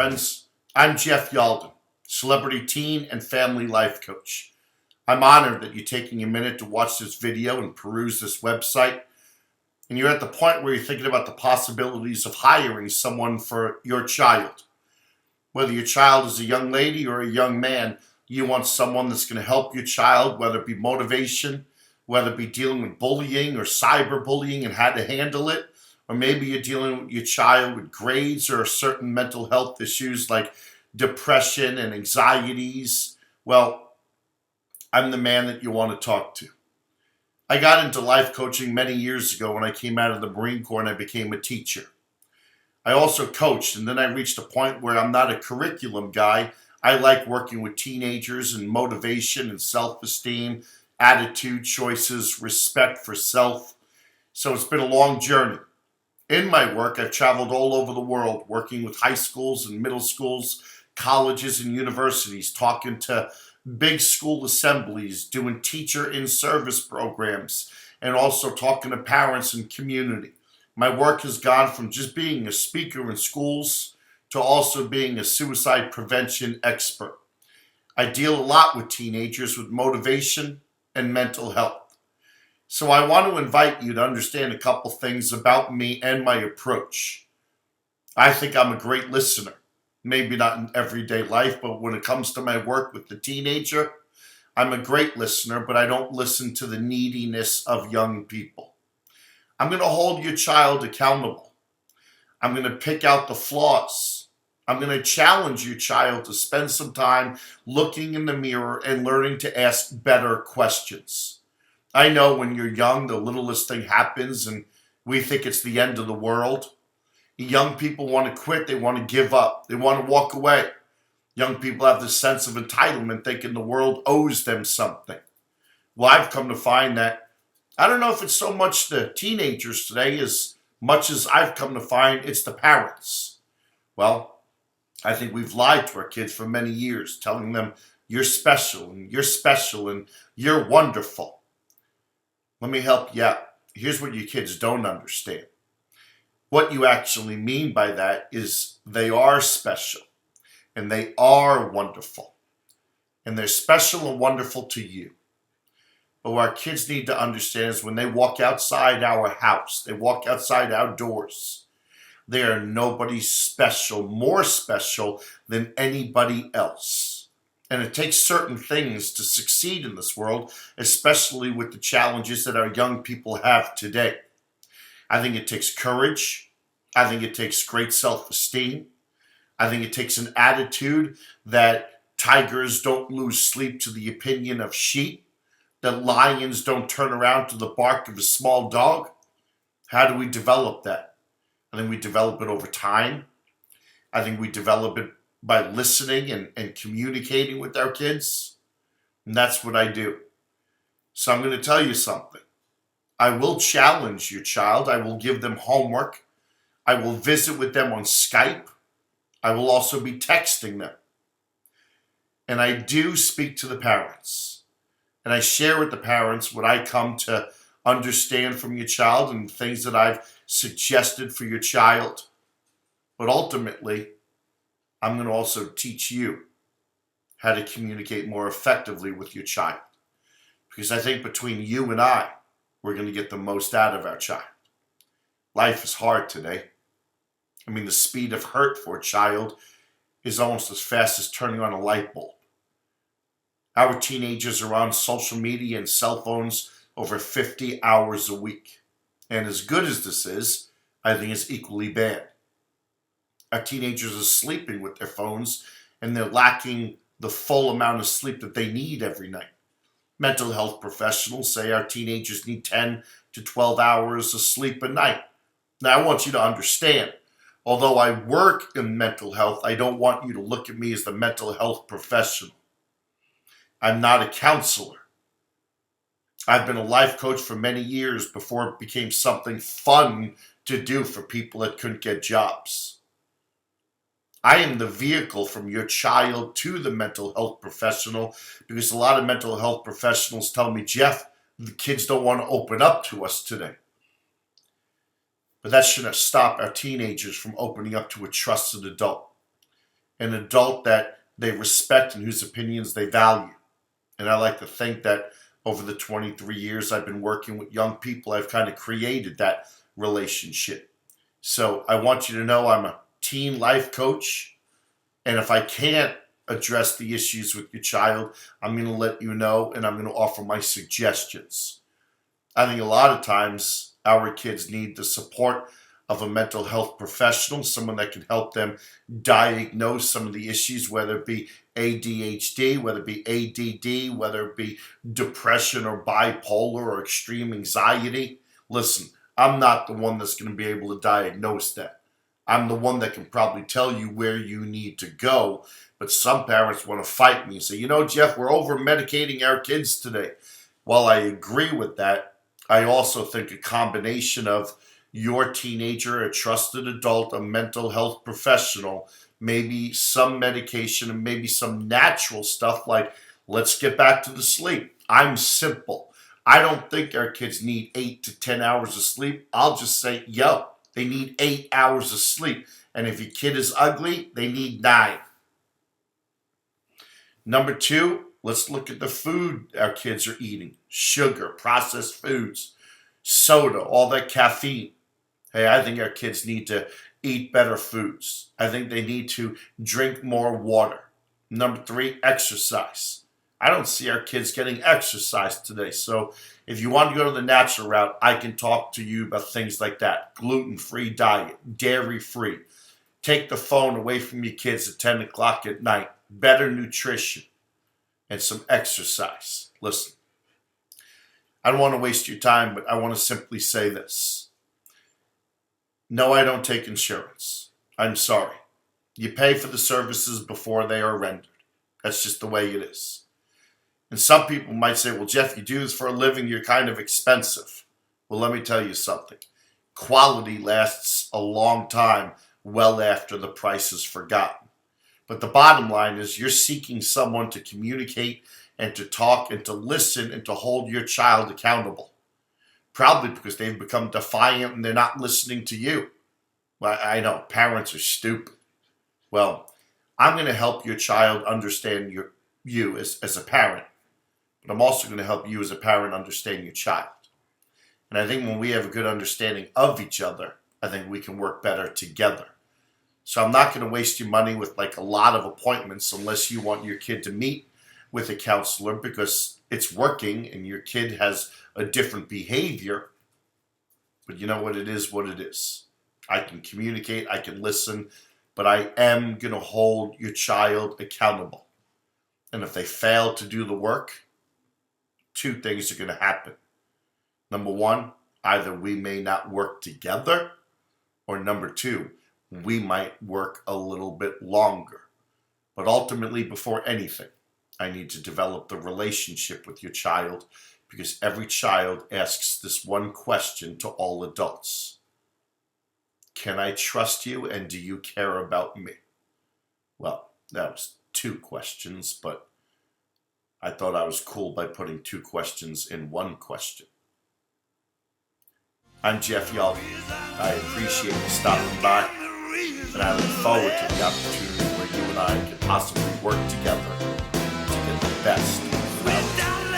friends. I'm Jeff Yalden, celebrity teen and family life coach. I'm honored that you're taking a minute to watch this video and peruse this website, and you're at the point where you're thinking about the possibilities of hiring someone for your child. Whether your child is a young lady or a young man, you want someone that's going to help your child, whether it be motivation, whether it be dealing with bullying or cyberbullying and how to handle it, or maybe you're dealing with your child with grades or certain mental health issues like depression and anxieties. Well, I'm the man that you want to talk to. I got into life coaching many years ago when I came out of the Marine Corps and I became a teacher. I also coached, and then I reached a point where I'm not a curriculum guy. I like working with teenagers and motivation and self-esteem, attitude choices, respect for self. So it's been a long journey. In my work, I've traveled all over the world, working with high schools and middle schools, colleges and universities, talking to big school assemblies, doing teacher in-service programs, and also talking to parents and community. My work has gone from just being a speaker in schools to also being a suicide prevention expert. I deal a lot with teenagers with motivation and mental health. So I want to invite you to understand a couple things about me and my approach. I think I'm a great listener. Maybe not in everyday life, but when it comes to my work with the teenager, I'm a great listener, but I don't listen to the neediness of young people. I'm going to hold your child accountable. I'm going to pick out the flaws. I'm going to challenge your child to spend some time looking in the mirror and learning to ask better questions. I know when you're young, the littlest thing happens and we think it's the end of the world. Young people want to quit. They want to give up. They want to walk away. Young people have this sense of entitlement, thinking the world owes them something. Well, I've come to find that I don't know if it's so much the teenagers today as much as I've come to find it's the parents. Well, I think we've lied to our kids for many years, telling them you're special and you're wonderful. Let me help you out. Here's what your kids don't understand. What you actually mean by that is they are special and they are wonderful. And they're special and wonderful to you. But what our kids need to understand is when they walk outside our house, they walk outside our doors, they are nobody special, more special than anybody else. And it takes certain things to succeed in this world, especially with the challenges that our young people have today. I think it takes courage. I think it takes great self-esteem. I think it takes an attitude that tigers don't lose sleep to the opinion of sheep, that lions don't turn around to the bark of a small dog. How do we develop that? I think we develop it over time. I think we develop it by listening and communicating with our kids. And that's what I do. So I'm going to tell you something. I will challenge your child. I will give them homework. I will visit with them on Skype. I will also be texting them. And I do speak to the parents. And I share with the parents what I come to understand from your child and things that I've suggested for your child. But ultimately, I'm going to also teach you how to communicate more effectively with your child. Because I think between you and I, we're going to get the most out of our child. Life is hard today. I mean, the speed of hurt for a child is almost as fast as turning on a light bulb. Our teenagers are on social media and cell phones over 50 hours a week. And as good as this is, I think it's equally bad. Our teenagers are sleeping with their phones and they're lacking the full amount of sleep that they need every night. Mental health professionals say our teenagers need 10 to 12 hours of sleep a night. Now, I want you to understand, although I work in mental health, I don't want you to look at me as the mental health professional. I'm not a counselor. I've been a life coach for many years before it became something fun to do for people that couldn't get jobs. I am the vehicle from your child to the mental health professional because a lot of mental health professionals tell me, Jeff, the kids don't want to open up to us today. But that shouldn't stop our teenagers from opening up to a trusted adult. an adult that they respect and whose opinions they value. And I like to think that over the 23 years I've been working with young people, I've kind of created that relationship. So I want you to know I'm a teen life coach. And if I can't address the issues with your child, I'm going to let you know and I'm going to offer my suggestions. I think a lot of times our kids need the support of a mental health professional, someone that can help them diagnose some of the issues, whether it be ADHD, whether it be ADD, whether it be depression or bipolar or extreme anxiety. Listen, I'm not the one that's going to be able to diagnose that. I'm the one that can probably tell you where you need to go. But some parents want to fight me and say, Jeff, we're over-medicating our kids today. While I agree with that, I also think a combination of your teenager, a trusted adult, a mental health professional, maybe some medication and maybe some natural stuff like, let's get back to the sleep. I'm simple. I don't think our kids need 8 to 10 hours of sleep. I'll just say, they need 8 hours of sleep. And if your kid is ugly, they need 9. Number 2, let's look at the food our kids are eating. Sugar, processed foods, soda, all that caffeine. Hey, I think our kids need to eat better foods. I think they need to drink more water. Number 3, exercise. I don't see our kids getting exercise today. So if you want to go to the natural route, I can talk to you about things like that. Gluten-free diet, dairy-free. Take the phone away from your kids at 10 o'clock at night. Better nutrition and some exercise. Listen, I don't want to waste your time, but I want to simply say this. No, I don't take insurance. I'm sorry. You pay for the services before they are rendered. That's just the way it is. And some people might say, well, Jeff, you do this for a living, you're kind of expensive. Well, let me tell you something. Quality lasts a long time, well after the price is forgotten. But the bottom line is you're seeking someone to communicate and to talk and to listen and to hold your child accountable. Probably because they've become defiant and they're not listening to you. Well, I know, parents are stupid. Well, I'm going to help your child understand you as a parent. But I'm also going to help you as a parent understand your child. And I think when we have a good understanding of each other, I think we can work better together. So I'm not going to waste your money with like a lot of appointments unless you want your kid to meet with a counselor because it's working and your kid has a different behavior. But you know what it is. I can communicate, I can listen, but I am going to hold your child accountable. And if they fail to do the work, 2 things are going to happen. Number 1, either we may not work together, or number 2, we might work a little bit longer. But ultimately, before anything, I need to develop the relationship with your child because every child asks this one question to all adults. Can I trust you and do you care about me? Well, that was 2 questions, but I thought I was cool by putting 2 questions in 1 question. I'm Jeff Yalden. I appreciate you stopping by, and I look forward to the opportunity where you and I can possibly work together to get the best out of you.